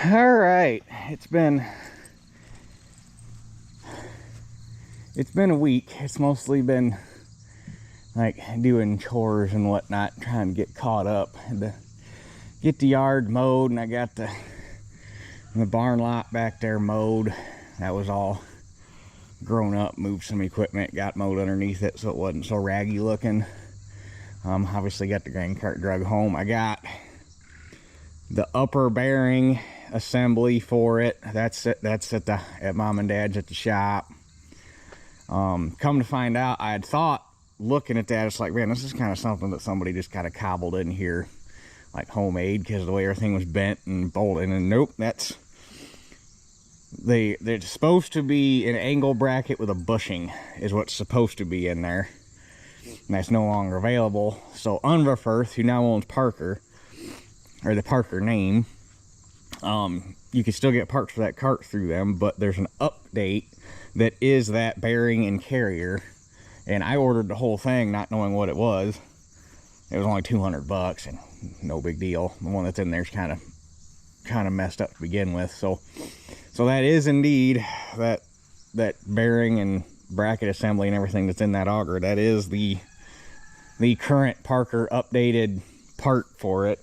All right, it's been a week. It's mostly been like doing chores and whatnot, trying to get caught up and to get the yard mowed, and I got the barn lot back there mowed. That was all grown up. Moved some equipment, got mowed underneath it so it wasn't so raggy looking. Obviously got the grain cart drug home. I got the upper bearing assembly for it. That's at mom and dad's at the shop. Come to find out, I had thought, looking at that, it's like, man, this is kind of something that somebody just kind of cobbled in here like homemade, because of the way everything was bent and bolted. And nope, that's they're supposed to be an angle bracket with a bushing is what's supposed to be in there, and that's no longer available. So Unverfirth, who now owns Parker, or the Parker name, you can still get parts for that cart through them, but there's an update that is that bearing and carrier, and I ordered the whole thing not knowing what it was. It was only $200 and no big deal. The one that's in there is kind of messed up to begin with. So that is indeed that bearing and bracket assembly and everything that's in that auger. That is the current Parker updated part for it.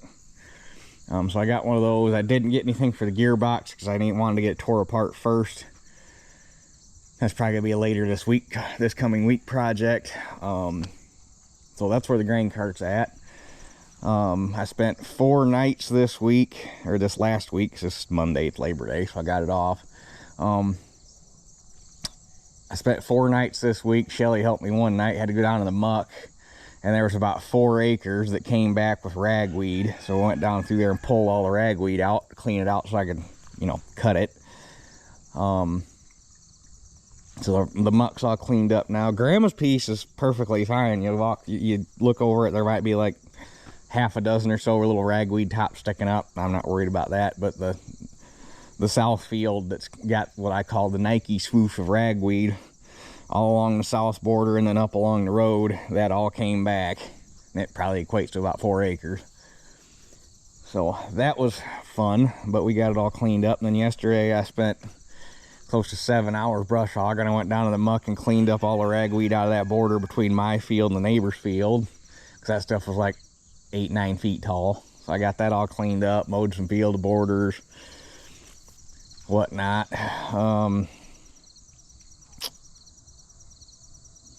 So I got one of those. I didn't get anything for the gearbox because I didn't want to get it tore apart first. That's probably gonna be a later this coming week project. So that's where the grain cart's at. I spent 4 nights this week, or this last week, 'cause it's Monday, it's Labor Day, so I got it off. I spent 4 nights this week. Shelly helped me one night, had to go down to the muck, and there was about 4 acres that came back with ragweed. So I went down through there and pulled all the ragweed out, clean it out so I could, cut it. So the muck's all cleaned up now. Grandma's piece is perfectly fine. You look over it, there might be like half a dozen or so little ragweed tops sticking up. I'm not worried about that. But the south field that's got what I call the Nike swoosh of ragweed all along the south border and then up along the road, that all came back. And it probably equates to about 4 acres. So that was fun, but we got it all cleaned up. And then yesterday I spent close to 7 hours brush hogging. I went down to the muck and cleaned up all the ragweed out of that border between my field and the neighbor's field, because that stuff was like 8-9 feet tall. So I got that all cleaned up, mowed some field borders, whatnot.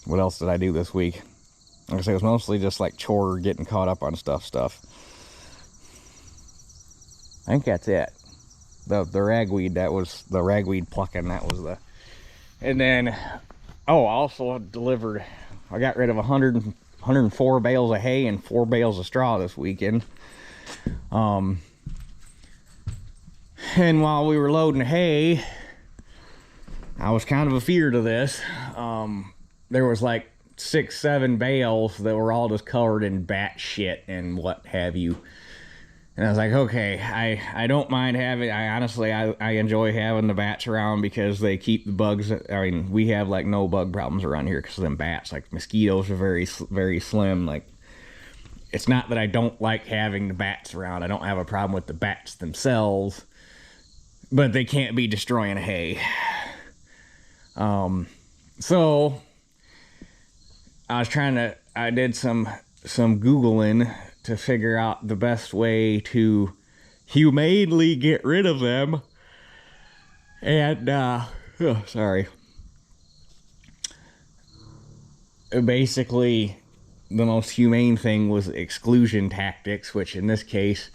What else did I do this week? Like I say, it was mostly just like chore, getting caught up on stuff. I think that's it. The ragweed, that was the ragweed plucking, that was the. And then, I also delivered, I got rid of 104 bales of hay and 4 bales of straw this weekend. And while we were loading hay, I was kind of afeared of this. There was like 6-7 bales that were all just covered in bat shit and what have you. And I was like, okay, I don't mind having, I enjoy having the bats around because they keep the bugs. I mean, we have like no bug problems around here because of them bats. Like mosquitoes are very, very slim. Like, it's not that I don't like having the bats around. I don't have a problem with the bats themselves, but they can't be destroying hay. So I did some Googling to figure out the best way to humanely get rid of them. And, basically, the most humane thing was exclusion tactics, which in this case,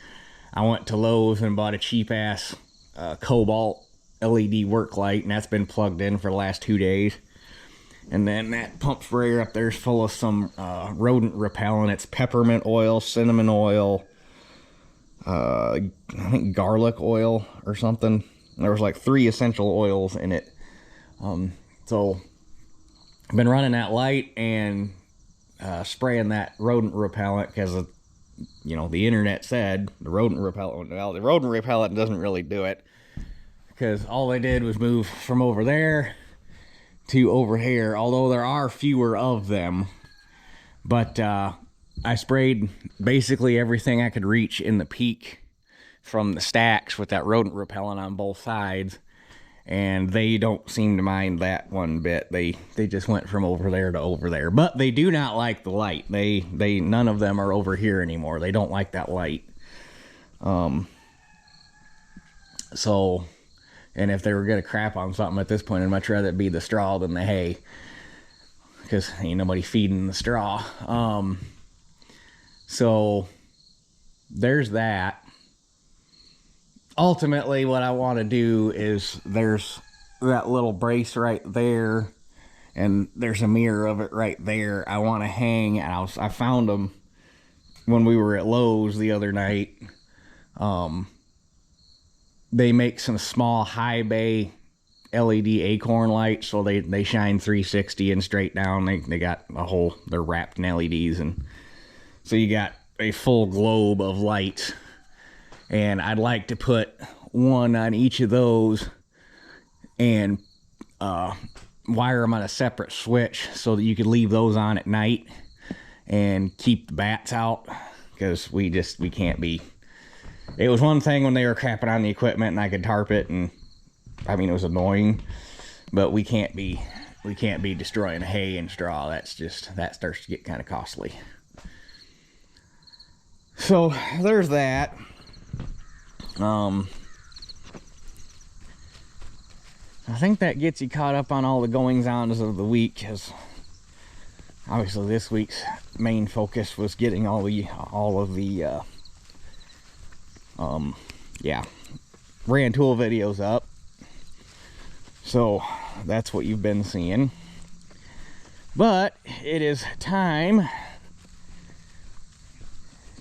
I went to Lowe's and bought a cheap-ass cobalt LED work light, and that's been plugged in for the last 2 days. And then that pump sprayer up there is full of some rodent repellent. It's peppermint oil, cinnamon oil, I think garlic oil or something. There was like 3 essential oils in it. So I've been running that light and spraying that rodent repellent because, the internet said the rodent repellent. Well, the rodent repellent doesn't really do it, because all they did was move from over there to over here, although there are fewer of them. But I sprayed basically everything I could reach in the peak from the stacks with that rodent repellent on both sides, and they don't seem to mind that one bit. They just went from over there to over there, but they do not like the light. They none of them are over here anymore. They don't like that light. So, and if they were gonna crap on something at this point, I'd much rather it be the straw than the hay, because ain't nobody feeding the straw. So there's that. Ultimately, what I want to do is, there's that little brace right there, and there's a mirror of it right there. I want to hang, and I found them when we were at Lowe's the other night. They make some small high bay LED acorn lights, so they shine 360 and straight down. They got a whole, they're wrapped in LEDs, and so you got a full globe of light. And I'd like to put one on each of those and wire them on a separate switch so that you could leave those on at night and keep the bats out, because we can't be. It was one thing when they were crapping on the equipment and I could tarp it, and I mean, it was annoying, but we can't be destroying hay and straw. That starts to get kind of costly. So there's that. I think that gets you caught up on all the goings-ons of the week, because obviously this week's main focus was getting all of the ran tool videos up. So that's what you've been seeing. But it is time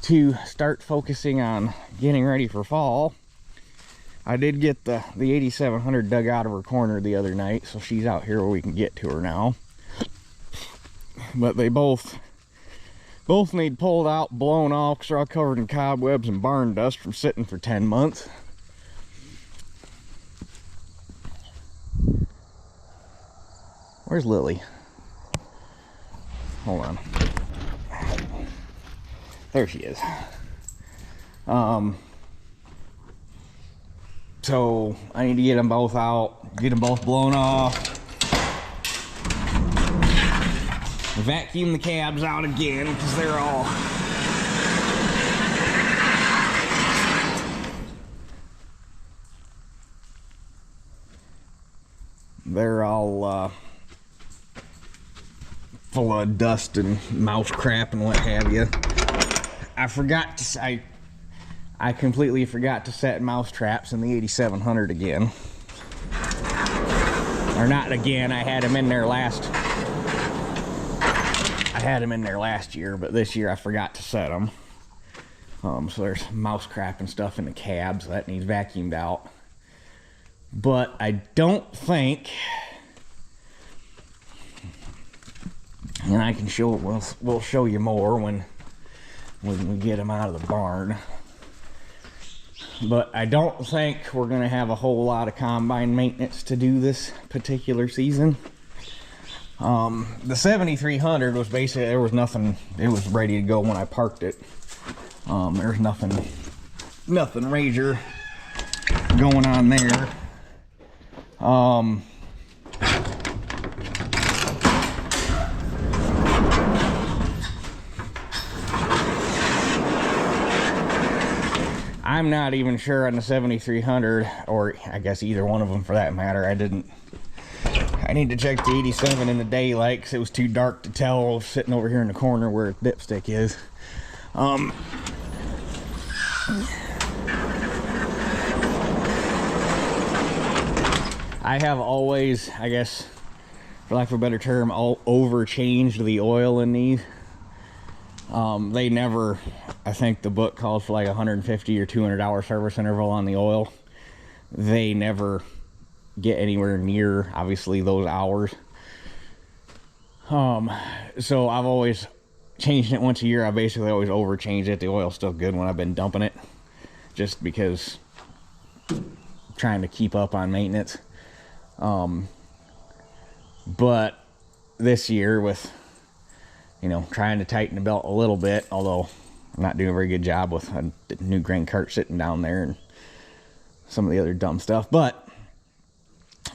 to start focusing on getting ready for fall. I did get the 8700 dug out of her corner the other night, so she's out here where we can get to her now. But they both need pulled out, blown off, because they're all covered in cobwebs and barn dust from sitting for 10 months. Where's Lily? Hold on. There she is. So I need to get them both out, get them both blown off, vacuum the cabs out again, because they're all full of dust and mouse crap and what have you. I completely forgot to set mouse traps in the 8700 again. Or not again, I had them in there last year, but this year I forgot to set them. So there's mouse crap and stuff in the cab, so that needs vacuumed out. But I don't think, and I can show, we'll show you more when we get them out of the barn. But I don't think we're going to have a whole lot of combine maintenance to do this particular season. The 7300 was basically, there was nothing, it was ready to go when I parked it. There's nothing major going on there. I'm not even sure on the 7300, or I guess either one of them for that matter. I need to check the 87 in the daylight, because it was too dark to tell sitting over here in the corner where the dipstick is. I have always, I guess, for lack of a better term, overchanged the oil in these. They never, I think the book calls for like $150 or $200 service interval on the oil. They never get anywhere near, obviously, those hours. So I've always changed it once a year. I basically always overchange it. The oil's still good when I've been dumping it, just because I'm trying to keep up on maintenance. But this year, with trying to tighten the belt a little bit, although not doing a very good job with a new grain cart sitting down there and some of the other dumb stuff. But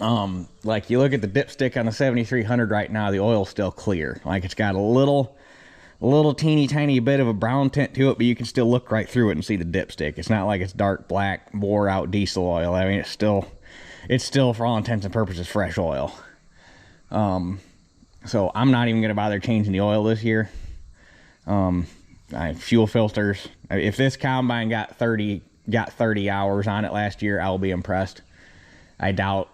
like you look at the dipstick on the 7300 right now, the oil's still clear. Like it's got a little teeny tiny bit of a brown tint to it, but you can still look right through it and see the dipstick. It's not like it's dark black wore out diesel oil. I mean, it's still for all intents and purposes fresh oil. So I'm not even gonna bother changing the oil this year. Fuel filters, if this combine got 30 hours on it last year, I'll be impressed. I doubt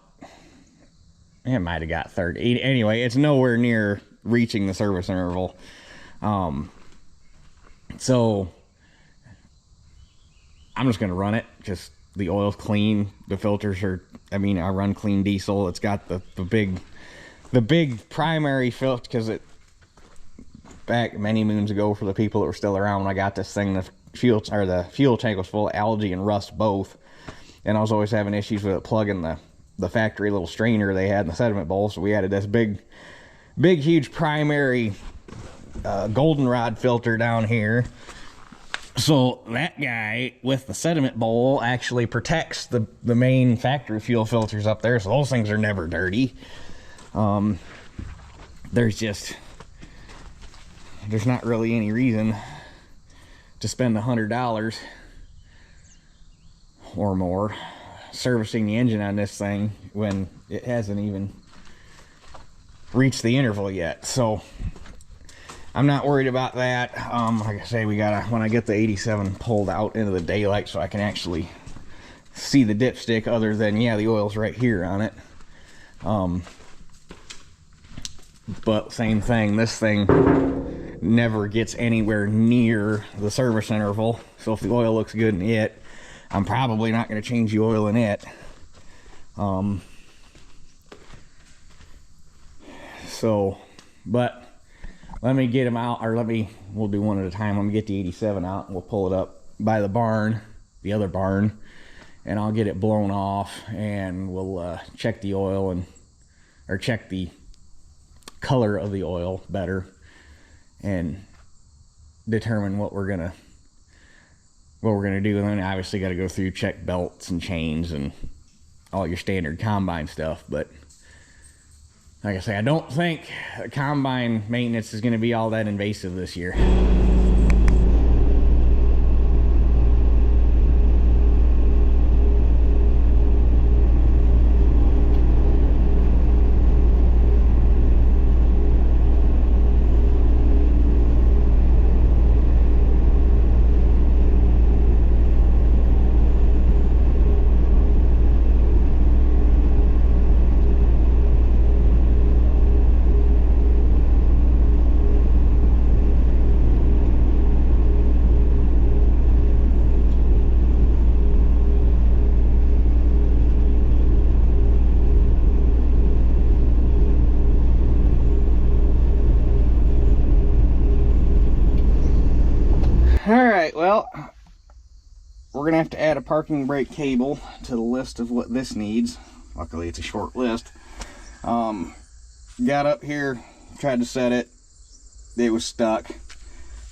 it might have got 30. Anyway, it's nowhere near reaching the service interval. So I'm just gonna run it. Just the oil's clean, the filters are, I mean, I run clean diesel. It's got the big primary filter, because it, back many moons ago, for the people that were still around when I got this thing, the fuel tank was full of algae and rust both, and I was always having issues with it plugging the factory little strainer they had in the sediment bowl. So we added this big huge primary goldenrod filter down here. So that guy with the sediment bowl actually protects the main factory fuel filters up there, so those things are never dirty. There's not really any reason to spend $100 or more servicing the engine on this thing when it hasn't even reached the interval yet. So I'm not worried about that. Like I say, we gotta, when I get the 87 pulled out into the daylight so I can actually see the dipstick, other than, yeah, the oil's right here on it. But same thing, this thing never gets anywhere near the service interval. So if the oil looks good in it, I'm probably not going to change the oil in it. But let me get them out, or we'll do one at a time. Let me get the 87 out and we'll pull it up by the barn, the other barn, and I'll get it blown off, and we'll check the oil or check the color of the oil better and determine what we're gonna do. And then obviously got to go through, check belts and chains and all your standard combine stuff. But like I say, I don't think combine maintenance is going to be all that invasive this year. Alright, well, we're going to have to add a parking brake cable to the list of what this needs. Luckily, it's a short list. Got up here, tried to set it. It was stuck.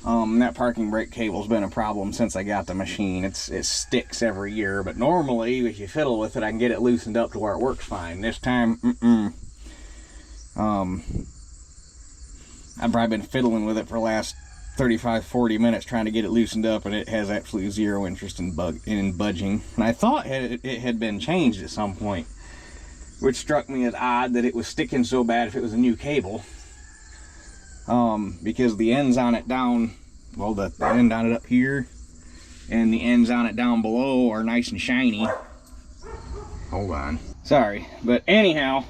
That parking brake cable's been a problem since I got the machine. It sticks every year, but normally, if you fiddle with it, I can get it loosened up to where it works fine. This time, I've probably been fiddling with it for the last 35-40 minutes trying to get it loosened up, and it has absolutely zero interest in budging. And I thought it had been changed at some point, which struck me as odd that it was sticking so bad if it was a new cable. Because the ends on it down, well, the end on it up here and the ends on it down below are nice and shiny. Hold on, sorry, but anyhow,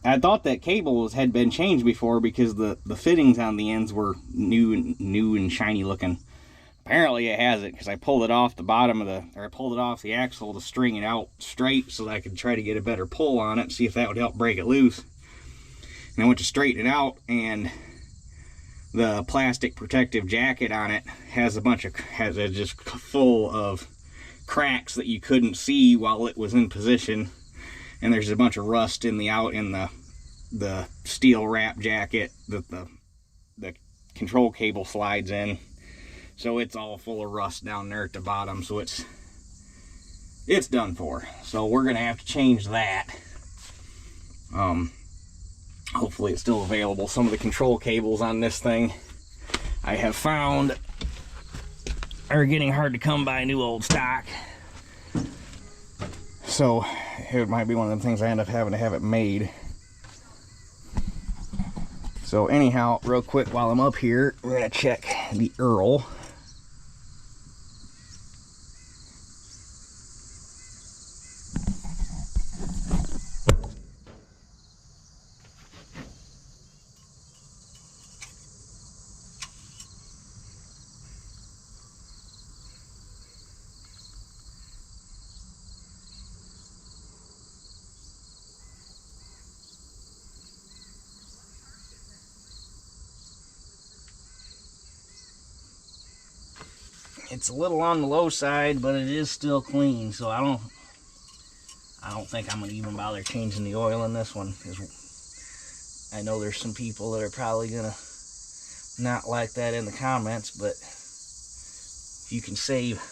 I thought that cable had been changed before because the fittings on the ends were new and shiny looking. Apparently it hasn't, because I pulled it off the bottom of I pulled it off the axle to string it out straight so that I could try to get a better pull on it and see if that would help break it loose. And I went to straighten it out, and the plastic protective jacket on it has just full of cracks that you couldn't see while it was in position. And there's a bunch of rust in the steel wrap jacket that the control cable slides in, so it's all full of rust down there at the bottom, so it's done for. So we're gonna have to change that. Hopefully it's still available. Some of the control cables on this thing I have found are getting hard to come by new old stock, so it might be one of them things I end up having to have it made. So anyhow, real quick while I'm up here, we're gonna check the Earl. It's a little on the low side, but it is still clean, so I don't think I'm gonna even bother changing the oil in this one, because I know there's some people that are probably gonna not like that in the comments, but if you can save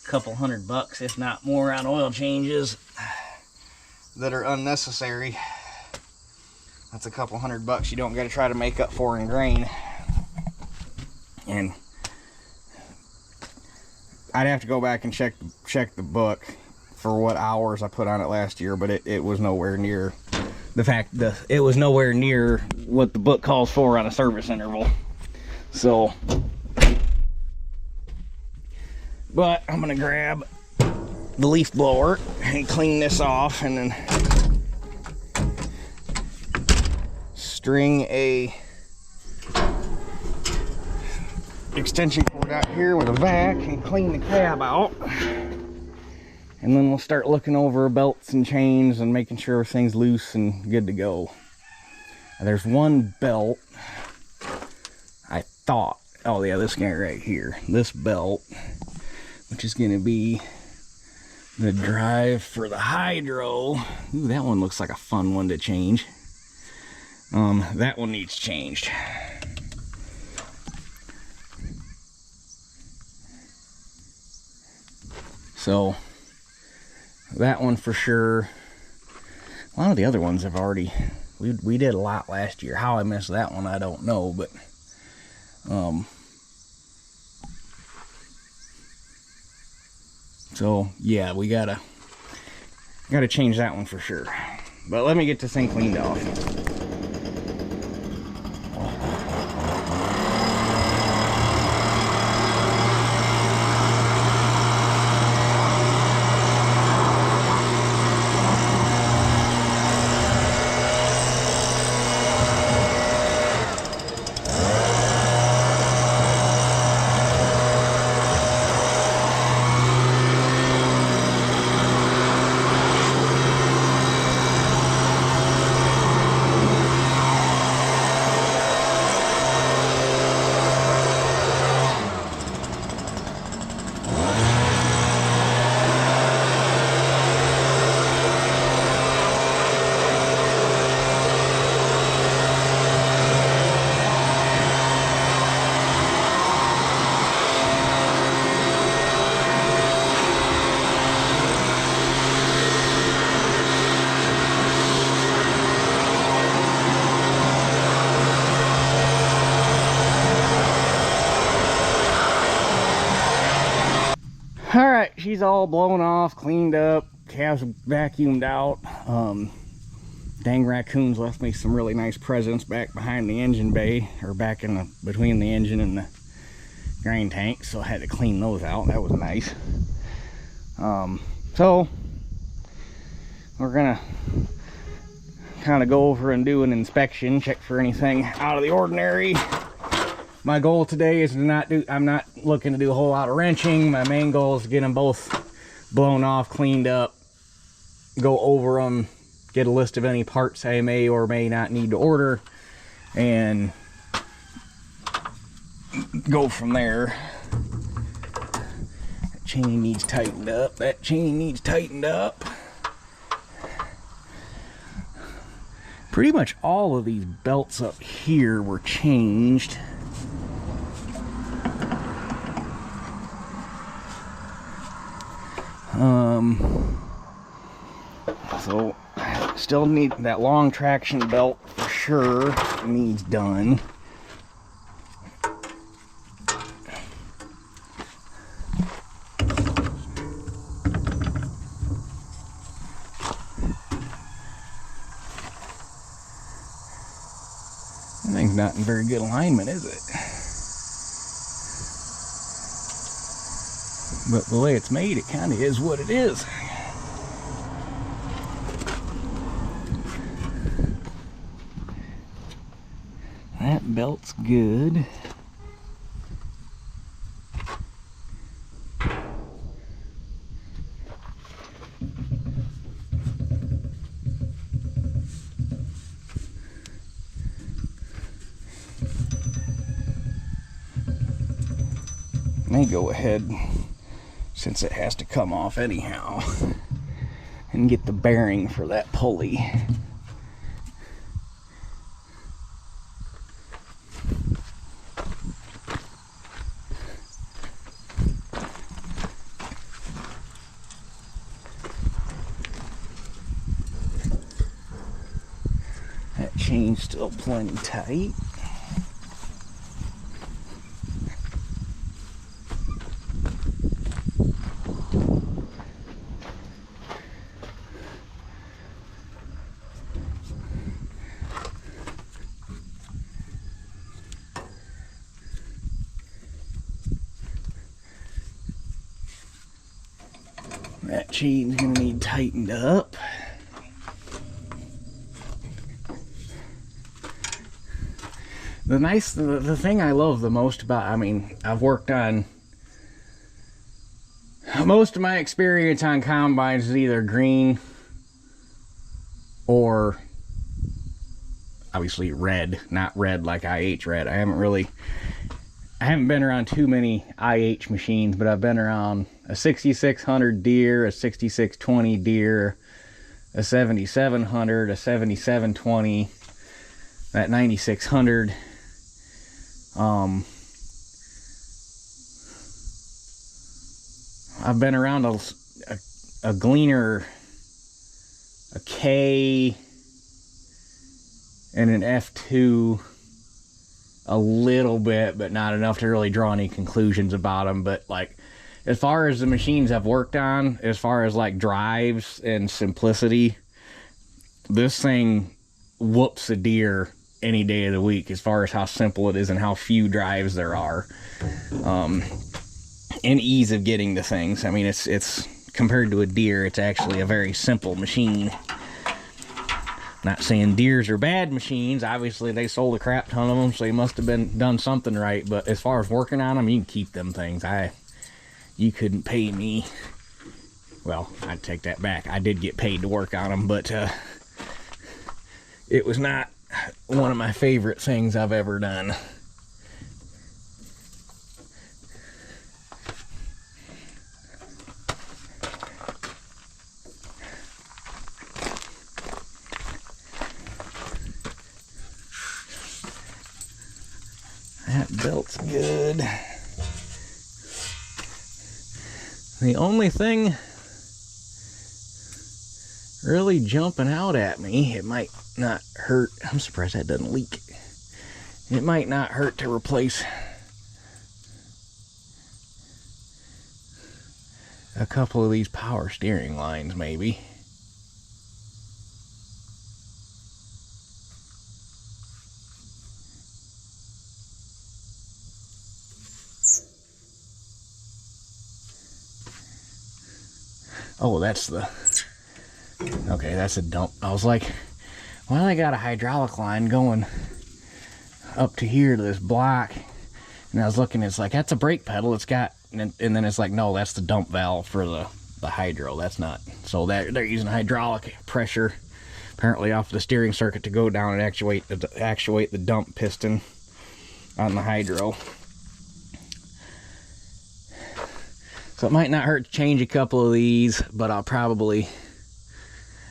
a couple $100, if not more, on oil changes that are unnecessary, that's a couple $100 you don't got to try to make up for in grain. And I'd have to go back and check the book for what hours I put on it last year, but it was nowhere near it was nowhere near what the book calls for on a service interval. So, but I'm gonna grab the leaf blower and clean this off, and then string a extension cord out here with a vac and clean the cab out, and then we'll start looking over belts and chains and making sure everything's loose and good to go. And there's one belt I thought, oh yeah, this guy right here, this belt, which is going to be the drive for the hydro. Ooh, that one looks like a fun one to change. That one needs changed. So that one for sure. A lot of the other ones have already, we did a lot last year. How I missed that one, I don't know, but so yeah, we gotta change that one for sure. But let me get this thing cleaned off. Alright, she's all blown off, cleaned up, cab's vacuumed out. Dang raccoons left me some really nice presents back behind the engine bay, or back in between the engine and the grain tank, so I had to clean those out. That was nice. So we're gonna kind of go over and do an inspection, check for anything out of the ordinary. My goal today is to not do, I'm not looking to do a whole lot of wrenching. My main goal is to get them both blown off, cleaned up, go over them, get a list of any parts I may or may not need to order, and go from there. That chain needs tightened up. That chain needs tightened up. Pretty much all of these belts up here were changed. So still need that long traction belt for sure, needs done. That thing's not in very good alignment, is it? But the way it's made, it kind of is what it is. That belt's good. May go ahead, since it has to come off anyhow, and get the bearing for that pulley. That chain's still plenty tight. That chain's gonna need tightened up. The thing I love the most about, I mean, I've worked on, most of my experience on combines is either green or obviously red, not red like IH red. I haven't been around too many IH machines, but I've been around a 6600 Deere, a 6620 Deere, a 7700, a 7720, that 9600. I've been around a Gleaner, a K, and an F2 a little bit, but not enough to really draw any conclusions about them. But like, as far as the machines I've worked on, as far as like drives and simplicity, this thing whoops a Deere any day of the week as far as how simple it is and how few drives there are, and ease of getting to things. I mean, it's compared to a Deere, it's actually a very simple machine. Not saying Deeres are bad machines. Obviously, they sold a crap ton of them, so they must have done something right. But as far as working on them, you can keep them things. You couldn't pay me. Well, I'd take that back. I did get paid to work on them, but it was not one of my favorite things I've ever done. That belt's good. The only thing really jumping out at me, it might not hurt. I'm surprised that doesn't leak. It might not hurt to replace a couple of these power steering lines, maybe. Oh, that's the... Okay, that's a dump. I was like, well, I got a hydraulic line going up to here to this block. And I was looking, it's like, that's a brake pedal. It's got... And then it's like, no, that's the dump valve for the hydro. That's not... So they're using hydraulic pressure, apparently off the steering circuit, to go down and actuate the dump piston on the hydro. So it might not hurt to change a couple of these, but I'll probably...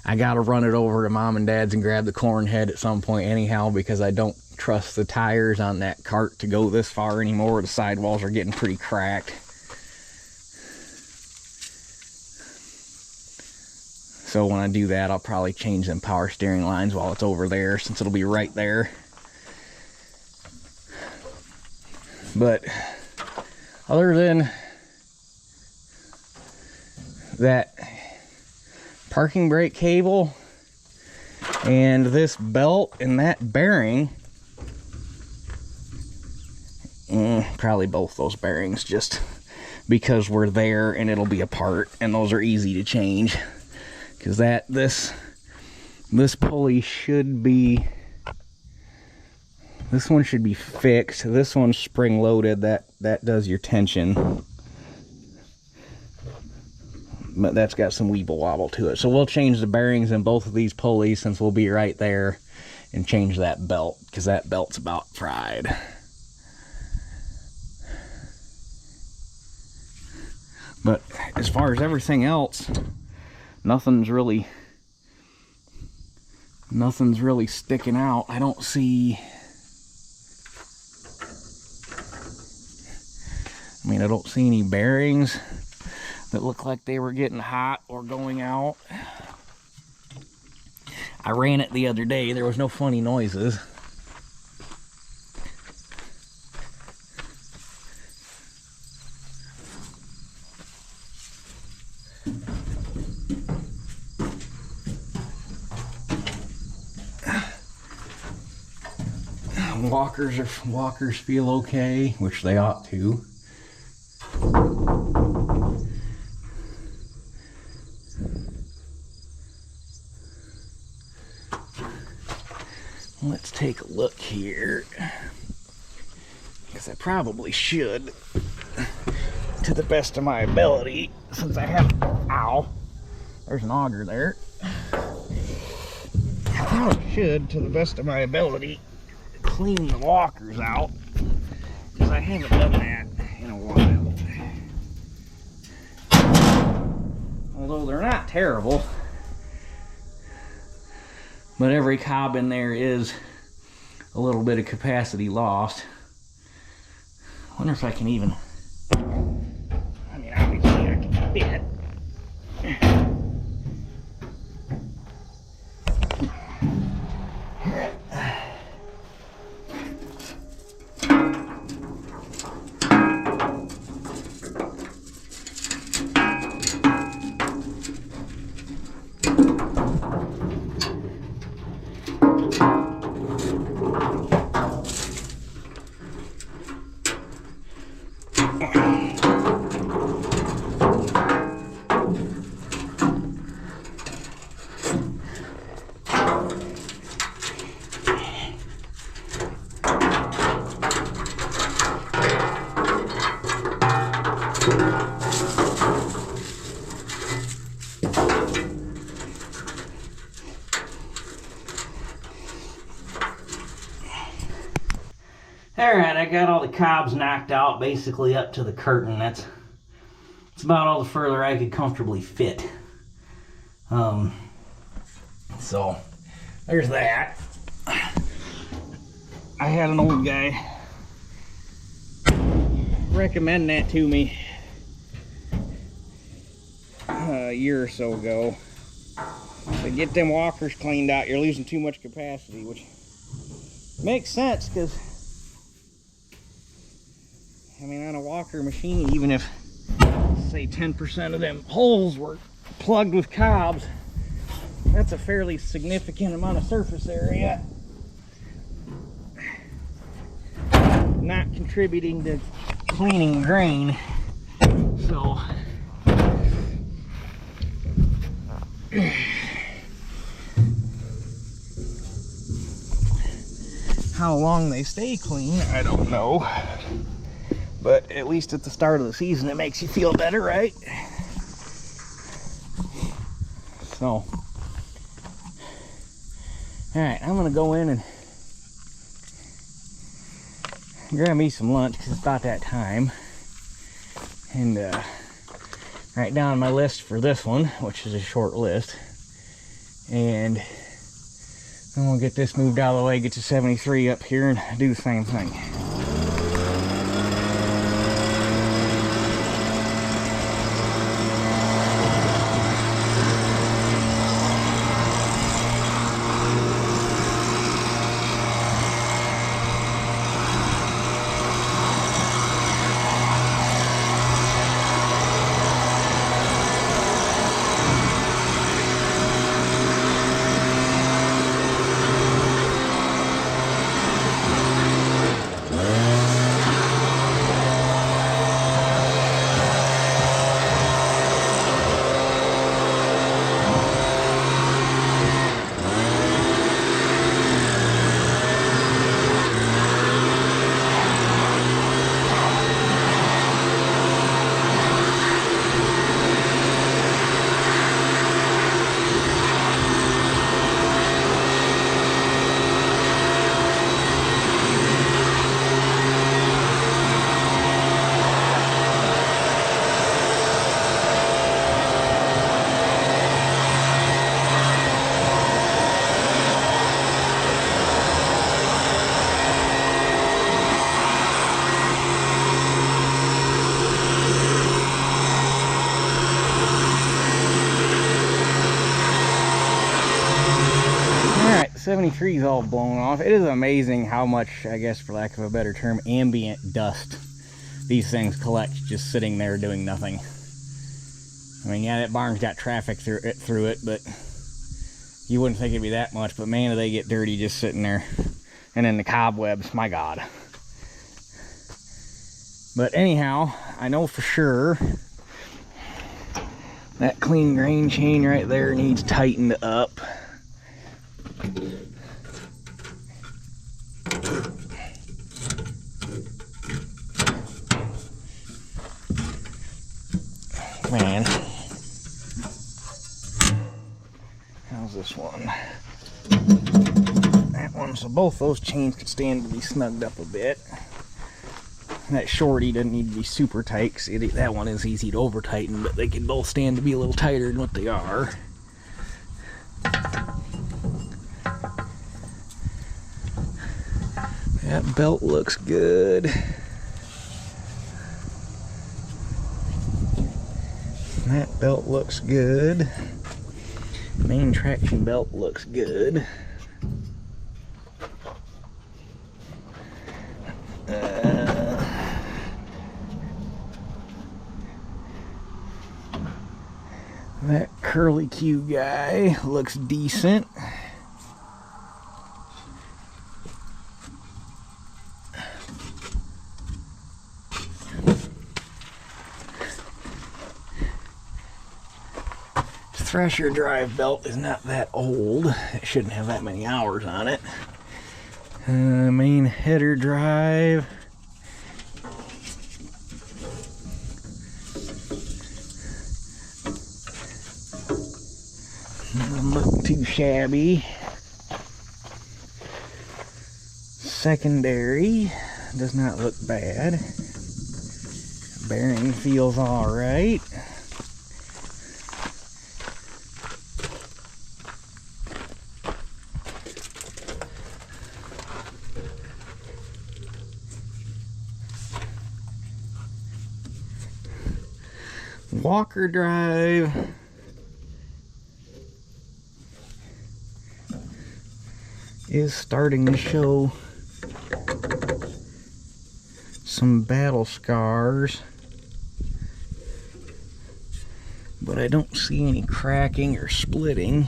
I gotta run it over to Mom and Dad's and grab the corn head at some point anyhow, because I don't trust the tires on that cart to go this far anymore. The sidewalls are getting pretty cracked. So when I do that, I'll probably change them power steering lines while it's over there, since it'll be right there. But other than that parking brake cable and this belt and that bearing, probably both those bearings, just because we're there and it'll be apart, and those are easy to change. Because this pulley should be, this one should be fixed. This one's spring loaded. That does your tension, but that's got some weeble wobble to it. So we'll change the bearings in both of these pulleys, since we'll be right there, and change that belt, because that belt's about fried. But as far as everything else, nothing's really sticking out. I don't see, I don't see any bearings that look like they were getting hot or going out. I ran it the other day. There was no funny noises. Walkers feel okay, which they ought to. Let's take a look here, because I probably should, to the best of my ability, since I have, ow, there's an auger there. I probably should, to the best of my ability, clean the walkers out, because I haven't done that in a while. Although they're not terrible, but every cob in there is a little bit of capacity lost. I wonder if I can even, obviously I can fit. Alright, I got all the cobs knocked out, basically up to the curtain. That's about all the further I could comfortably fit. So, there's that. I had an old guy recommend that to me a year or so ago. To get them walkers cleaned out, you're losing too much capacity, which makes sense, because on a walker machine, even if say 10% of them holes were plugged with cobs, that's a fairly significant amount of surface area not contributing to cleaning grain. So how long they stay clean, I don't know. But at least at the start of the season, it makes you feel better, right? So, alright, I'm gonna go in and grab me some lunch, because it's about that time. And write down my list for this one, which is a short list. And then we'll get this moved out of the way, get to 73 up here, and do the same thing. Alright, 73 is all blown off. It is amazing how much, I guess for lack of a better term, ambient dust these things collect just sitting there doing nothing. I mean, yeah, that barn's got traffic through it, but you wouldn't think it'd be that much, but man, do they get dirty just sitting there. And then the cobwebs, my God. But anyhow, I know for sure that clean grain chain right there needs tightened up. Man, how's this one? That one, so both those chains could stand to be snugged up a bit. That shorty doesn't need to be super tight. See, that one is easy to over tighten, but they can both stand to be a little tighter than what they are. That belt looks good. That belt looks good. Main traction belt looks good. That curly Q guy looks decent. Thresher drive belt is not that old. It shouldn't have that many hours on it. Main header drive. Doesn't look too shabby. Secondary does not look bad. Bearing feels all right. Walker drive is starting to show some battle scars, but I don't see any cracking or splitting.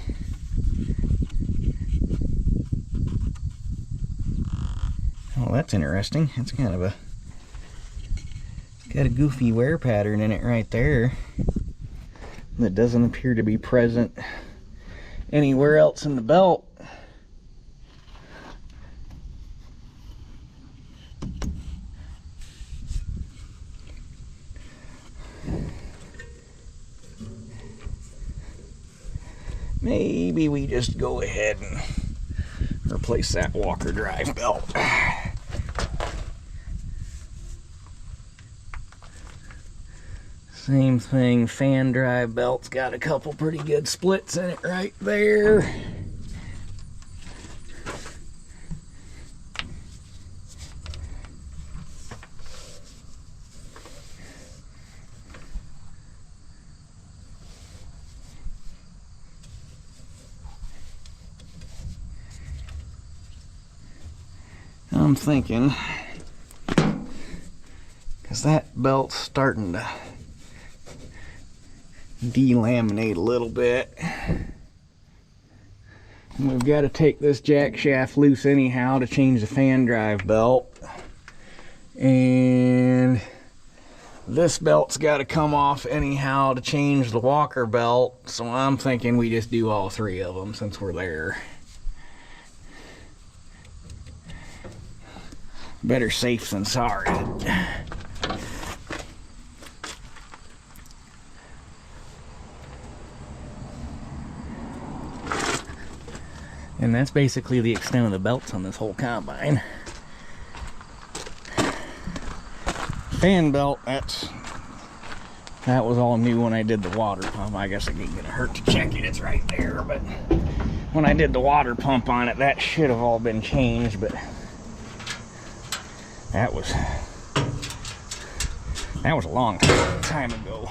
Oh, that's interesting. It's kind of a got a goofy wear pattern in it right there that doesn't appear to be present anywhere else in the belt. Maybe we just go ahead and replace that Walker drive belt. Same thing, fan drive belt's got a couple pretty good splits in it right there. I'm thinking, because that belt's starting to delaminate a little bit. And we've got to take this jack shaft loose anyhow to change the fan drive belt. And this belt's got to come off anyhow to change the walker belt. So I'm thinking we just do all three of them since we're there. Better safe than sorry. And that's basically the extent of the belts on this whole combine. Fan belt, that was all new when I did the water pump. I guess it ain't gonna hurt to check it, it's right there. But when I did the water pump on it, that should have all been changed, but that was a long time ago.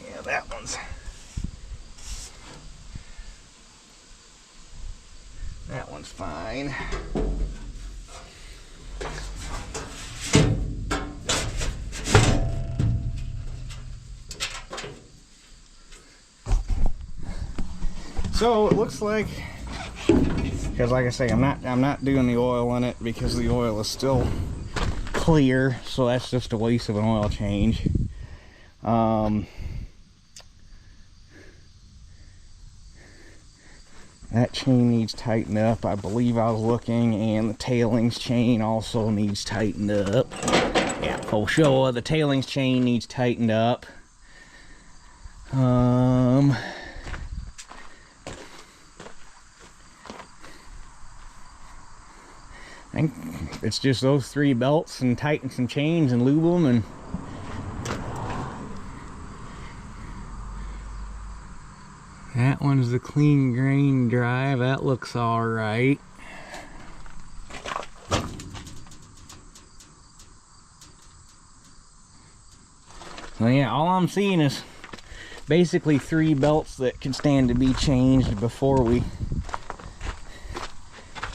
Yeah, that one's fine. So it looks like, because like I say, I'm not doing the oil in it because the oil is still clear, so that's just a waste of an oil change. That chain needs tightened up. I believe I was looking, and the tailings chain also needs tightened up. Yeah, for sure, the tailings chain needs tightened up. I think it's just those three belts, and tighten some chains and lube them, and that one's the clean grain drive. That looks all right. So yeah, all I'm seeing is basically three belts that can stand to be changed before we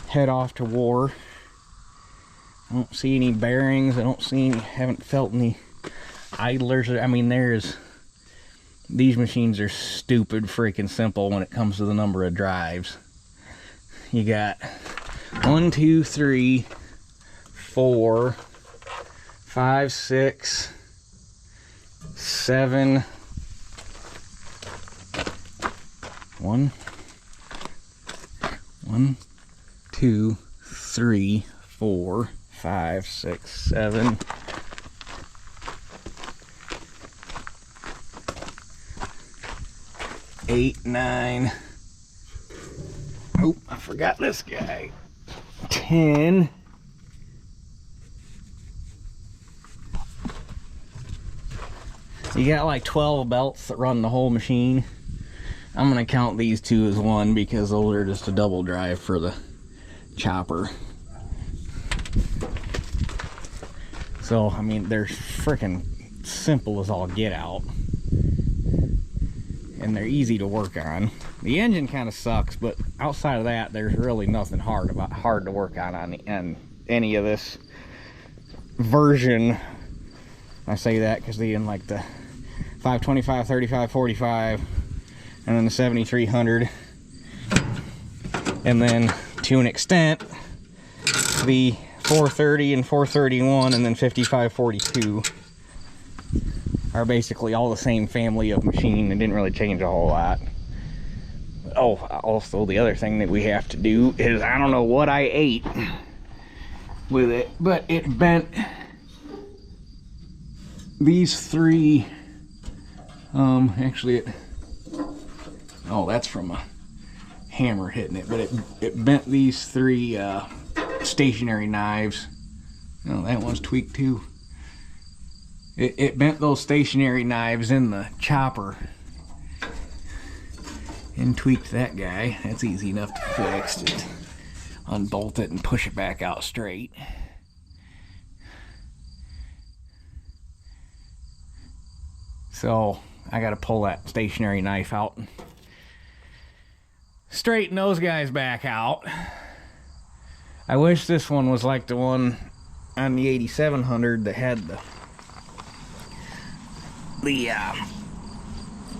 head off to war. I don't see any bearings. I don't see any, haven't felt any idlers. I mean, these machines are stupid freaking simple when it comes to the number of drives. You got 1, 2, 3, 4, 5, 6, 7, 1, 2, 3, 4, 5, 6, 7, 8, 9. Oh, I forgot this guy. 10. You got like 12 belts that run the whole machine. I'm gonna count these two as one because those are just a double drive for the chopper. So, I mean, they're freaking simple as all get out. And they're easy to work on. The engine kind of sucks, but outside of that, there's really nothing hard to work on any of this version. I say that because they in like the 525, 35, 45, and then the 7300, and then to an extent the 430 and 431, and then 5542 are basically all the same family of machine. It didn't really change a whole lot. Oh, also the other thing that we have to do is, I don't know what I ate with it, but it bent these three Actually oh, that's from a hammer hitting it, but it bent these 3 stationary knives. Oh, that one's tweaked too. It bent those stationary knives in the chopper and tweaked that guy. That's easy enough to fix. Just unbolt it and push it back out straight. So I gotta pull that stationary knife out and straighten those guys back out. I wish this one was like the one on the 8700 that had the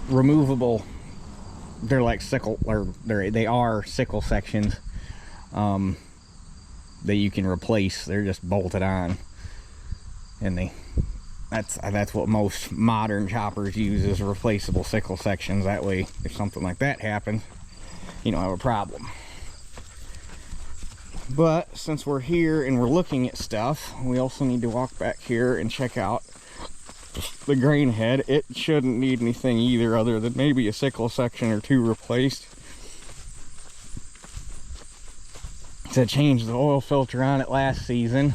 removable. They're like sickle, or they are sickle sections that you can replace. They're just bolted on, and that's what most modern choppers use, is replaceable sickle sections. That way, if something like that happens, you don't have a problem. But since we're here and we're looking at stuff, we also need to walk back here and check out the grain head. It shouldn't need anything either, other than maybe a sickle section or 2 replaced. So I changed the oil filter on it last season.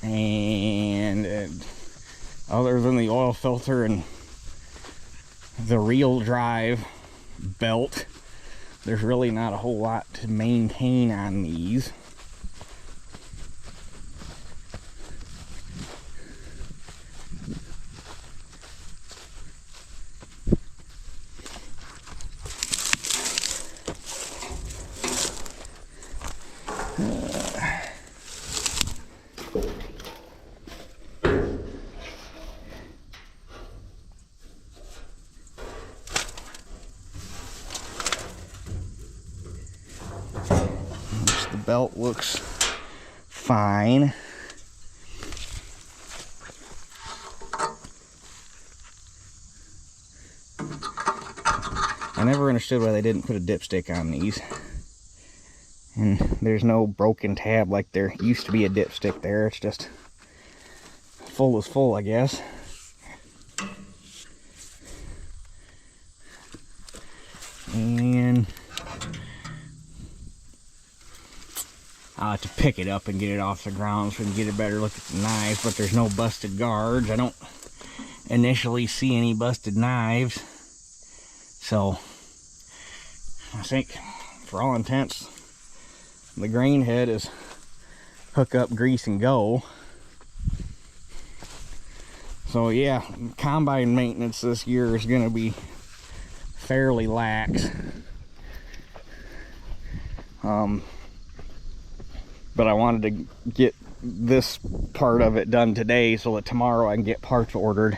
And other than the oil filter and the reel drive belt, there's really not a whole lot to maintain on these. Belt looks fine. I never understood why they didn't put a dipstick on these. And there's no broken tab like there used to be a dipstick there. It's just full is full, I guess. And I'll have to pick it up and get it off the ground so we can get a better look at the knives, but there's no busted guards. I don't initially see any busted knives. So I think for all intents, the grain head is hook up, grease, and go. So yeah, combine maintenance this year is going to be fairly lax. But I wanted to get this part of it done today so that tomorrow I can get parts ordered.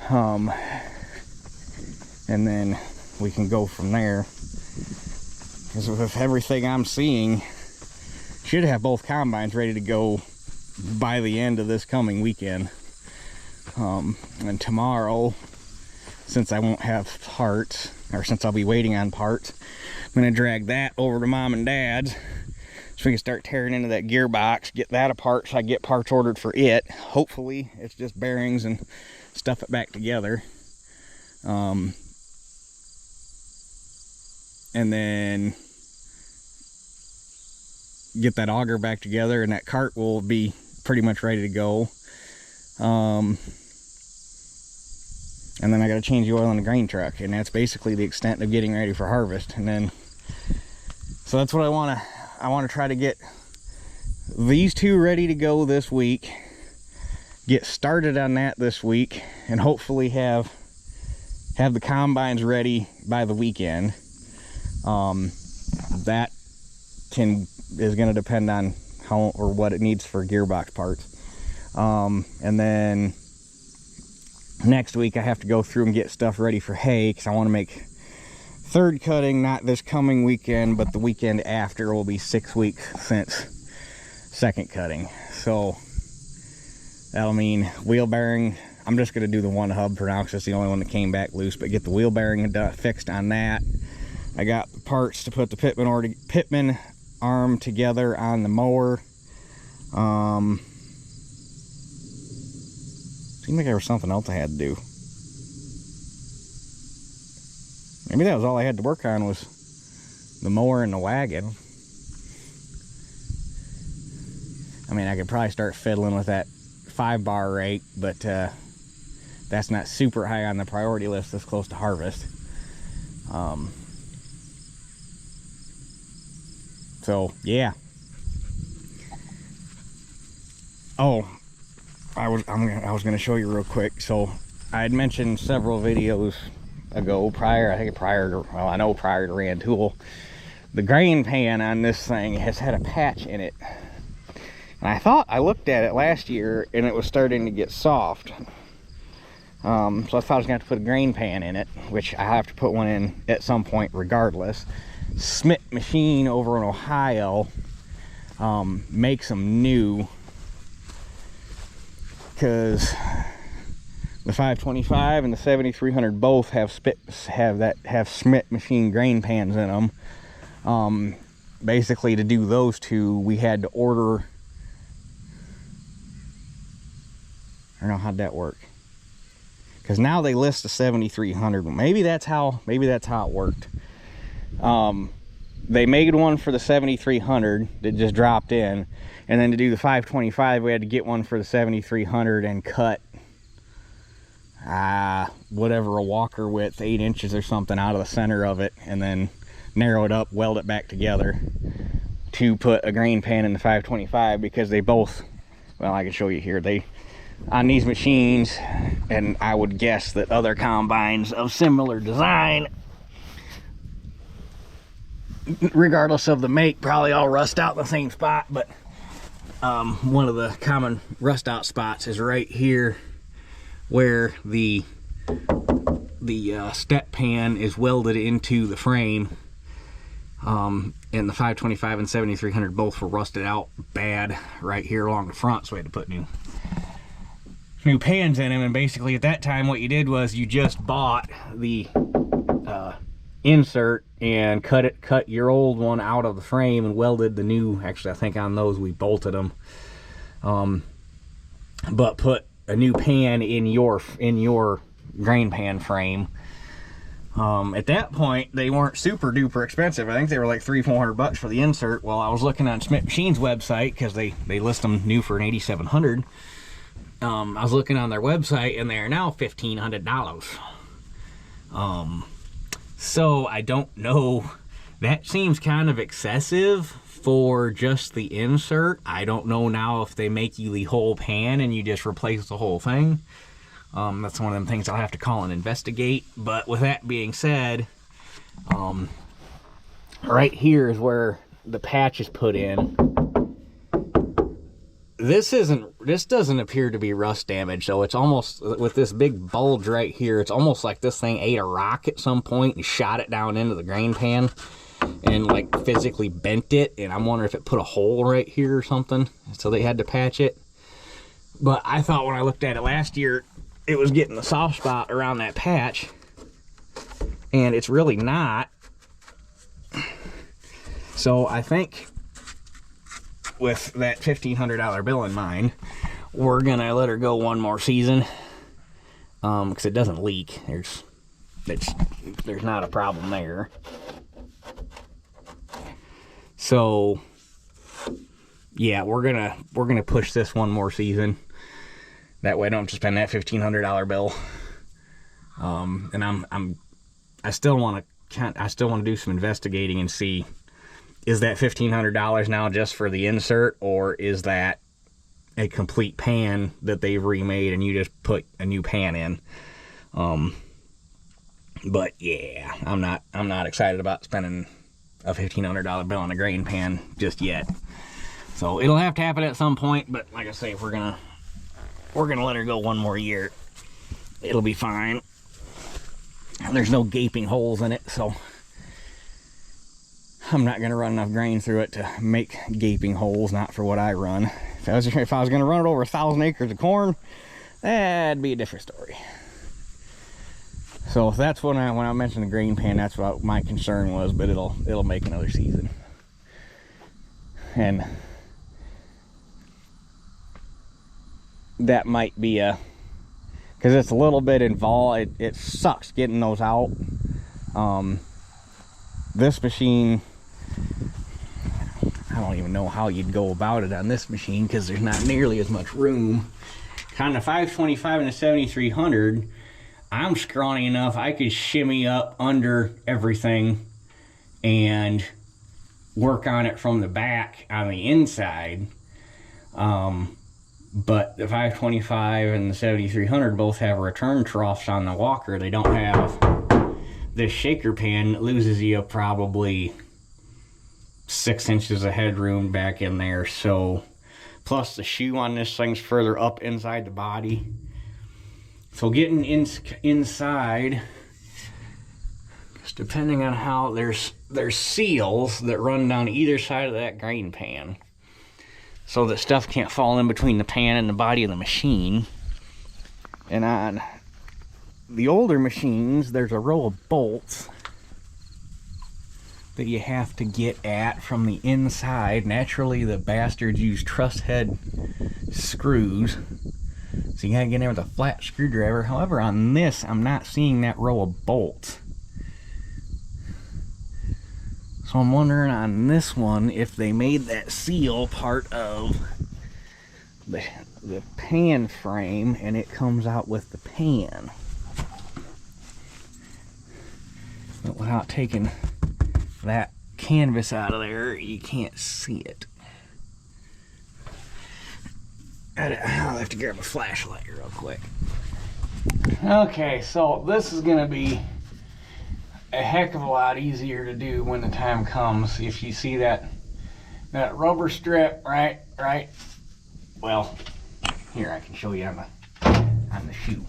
And then we can go from there. Because with everything I'm seeing, should have both combines ready to go by the end of this coming weekend. And tomorrow, since I won't have parts, or since I'll be waiting on parts, I'm going to drag that over to Mom and Dad's so we can start tearing into that gearbox, get that apart so I get parts ordered for it. Hopefully it's just bearings and stuff it back together. And then get that auger back together, and that cart will be pretty much ready to go. And then I got to change the oil in the grain truck, and that's basically the extent of getting ready for harvest. And then, so that's what I want to try to get these two ready to go this week, get started on that this week, and hopefully have the combines ready by the weekend. That is going to depend on how or what it needs for gearbox parts. And then next week I have to go through and get stuff ready for hay, because I want to make third cutting not this coming weekend, but the weekend after. Will be 6 weeks since second cutting. So that'll mean wheel bearing I'm just going to do the one hub for now because it's the only one that came back loose, but get the wheel bearing fixed on that. I got parts to put the Pitman arm together on the mower. Seemed like there was something else I had to do. Maybe that was all I had to work on, was the mower and the wagon. I mean, I could probably start fiddling with that 5-bar rake, but that's not super high on the priority list this close to harvest. So yeah. Oh, I was gonna show you real quick. So I had mentioned several videos ago, prior to Rantoul, the grain pan on this thing has had a patch in it, and I thought I looked at it last year and it was starting to get soft. So I thought I was gonna have to put a grain pan in it, which I have to put one in at some point regardless. Smith Machine over in Ohio makes them new, because the 525 and the 7300 both have Smith Machine grain pans in them. Basically, to do those two, we had to order. I don't know, how'd that work? Because now they list the 7300. Maybe that's how it worked. They made one for the 7300 that just dropped in, and then to do the 525 we had to get one for the 7300 and cut whatever, a walker width, 8 inches or something out of the center of it, and then narrow it up, weld it back together to put a grain pan in the 525, because they both, well, I can show you here, they on these machines, and I would guess that other combines of similar design, regardless of the make, probably all rust out in the same spot. But one of the common rust out spots is right here where the step pan is welded into the frame, and the 525 and 7300 both were rusted out bad right here along the front, so we had to put new pans in them. And basically at that time what you did was you just bought the insert and cut your old one out of the frame and welded the new. Actually, I think on those we bolted them, but put a new pan in your grain pan frame. At that point they weren't super duper expensive. I think they were like $300-400 for the insert. Well, I was looking on Smith Machine's website, because they list them new for an $8,700. I was looking on their website and they are now $1,500. So I don't know, that seems kind of excessive for just the insert. I don't know now if they make you the whole pan and you just replace the whole thing. That's one of them things I'll have to call and investigate. But with that being said, right here is where the patch is put in. This doesn't appear to be rust damage, so it's almost, with this big bulge right here, it's almost like this thing ate a rock at some point and shot it down into the grain pan and like physically bent it, and I'm wondering if it put a hole right here or something, so they had to patch it. But I thought when I looked at it last year it was getting the soft spot around that patch, and it's really not. So I think with that $1,500 bill in mind, we're gonna let her go one more season, because it doesn't leak. There's not a problem there. So yeah, we're gonna push this one more season. That way I don't have to spend that $1,500 bill. And I still want to do some investigating and see, is that $1,500 now just for the insert, or is that a complete pan that they've remade and you just put a new pan in? But yeah, I'm not excited about spending a $1,500 bill on a grain pan just yet. So it'll have to happen at some point, but like I say, we're gonna let her go one more year. It'll be fine. There's no gaping holes in it, so I'm not gonna run enough grain through it to make gaping holes, not for what I run. If I was gonna run it over 1,000 acres of corn, that'd be a different story. So that's when I mentioned the grain pan, that's what my concern was, but it'll make another season. And that might be because it's a little bit involved. It sucks getting those out. This machine, I don't even know how you'd go about it on this machine because there's not nearly as much room. On the 525 and the 7300, I'm scrawny enough I could shimmy up under everything and work on it from the back on the inside. But the 525 and the 7300 both have return troughs on the walker. They don't have this shaker pan. Loses you probably 6 inches of headroom back in there. So plus the shoe on this thing's further up inside the body. So getting inside, just depending on how there's seals that run down either side of that grain pan, so that stuff can't fall in between the pan and the body of the machine. And on the older machines, there's a row of bolts that you have to get at from the inside. Naturally, the bastards use truss head screws, so you gotta get in there with a flat screwdriver. However, on this, I'm not seeing that row of bolts. So I'm wondering on this one if they made that seal part of the pan frame and it comes out with the pan. But without taking that canvas out of there, you can't see it. I'll have to grab a flashlight real quick. Okay, so this is gonna be a heck of a lot easier to do when the time comes. If you see that rubber strip, right? Well, here I can show you on the shoe.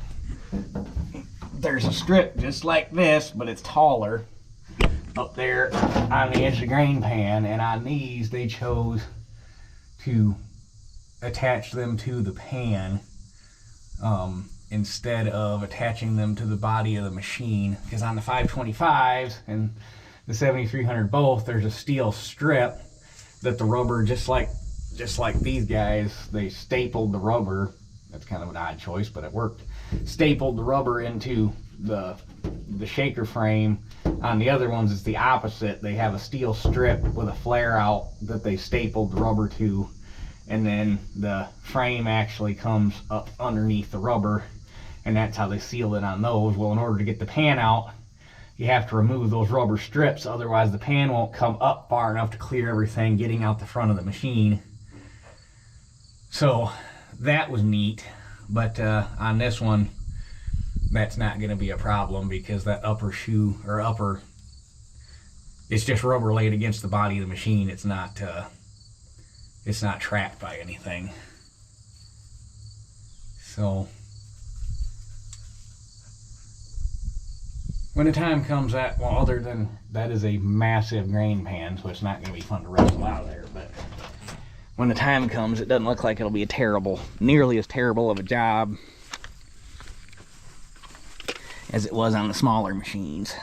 There's a strip just like this, but it's taller up there on the edge of the grain pan, and on these they chose to attach them to the pan instead of attaching them to the body of the machine, because on the 525s and the 7300 both, there's a steel strip that the rubber, just like these guys, they stapled the rubber. That's kind of an odd choice, but it worked. Stapled the rubber into the shaker frame. On the other ones, it's the opposite. They have a steel strip with a flare out that they stapled the rubber to, and then the frame actually comes up underneath the rubber, and that's how they seal it on those. Well, in order to get the pan out, you have to remove those rubber strips, otherwise the pan won't come up far enough to clear everything getting out the front of the machine. So that was neat, but on this one, that's not going to be a problem, because that upper shoe, or upper, it's just rubber laid against the body of the machine. It's not trapped by anything. So when the time comes, that, well, other than that is a massive grain pan, so it's not going to be fun to wrestle out of there, but when the time comes, it doesn't look like it'll be nearly as terrible of a job as it was on the smaller machines.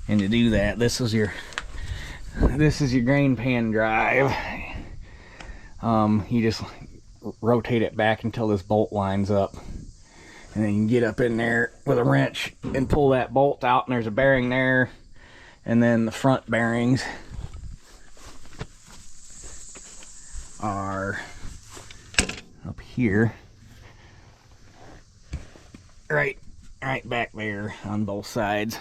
And to do that, this is your grain pan drive. You just rotate it back until this bolt lines up, and then you can get up in there with a wrench and pull that bolt out, and there's a bearing there, and then the front bearings are up here, right back there on both sides.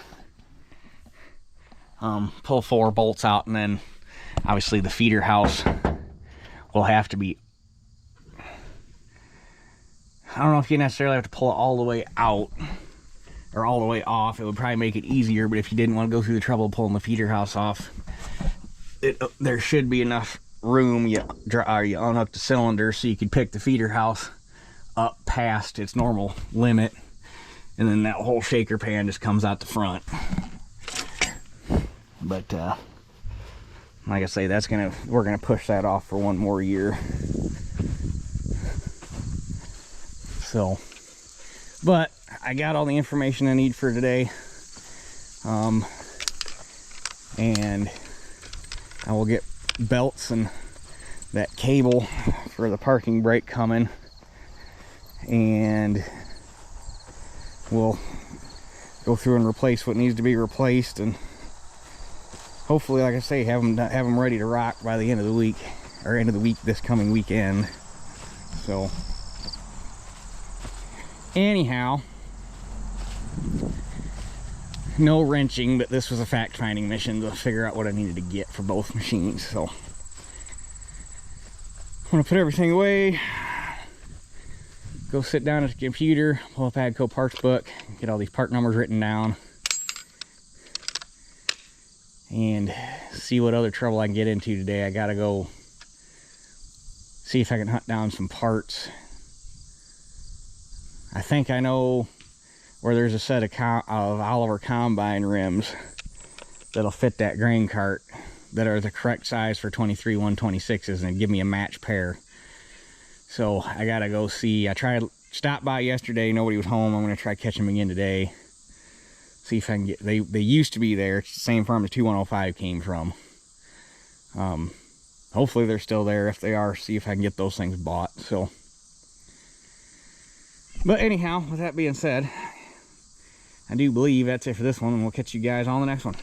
Pull 4 bolts out, and then obviously the feeder house will have to be, I don't know if you necessarily have to pull it all the way out or all the way off. It would probably make it easier, but if you didn't want to go through the trouble of pulling the feeder house off, there should be enough room. You unhook the cylinder so you could pick the feeder house up past its normal limit, and then that whole shaker pan just comes out the front. But like I say, we're gonna push that off for one more year. So, but I got all the information I need for today. And I will get belts and that cable for the parking brake coming, and we'll go through and replace what needs to be replaced, and hopefully, like I say, have them ready to rock by the end of the week, or end of the week this coming weekend. So anyhow, no wrenching, but this was a fact-finding mission to figure out what I needed to get for both machines. So I'm gonna put everything away, go sit down at the computer, pull up AGCO parts book, get all these part numbers written down, and see what other trouble I can get into today. I gotta go see if I can hunt down some parts. I think I know where there's a set of Oliver combine rims that'll fit that grain cart that are the correct size for 23 126s and give me a match pair. So I gotta go see. I stopped by yesterday, nobody was home. I'm gonna try catching them again today. See if I can get, they used to be there. It's the same farm the 2105 came from. Hopefully they're still there. If they are, see if I can get those things bought. So, but anyhow, with that being said, I do believe that's it for this one, and we'll catch you guys on the next one.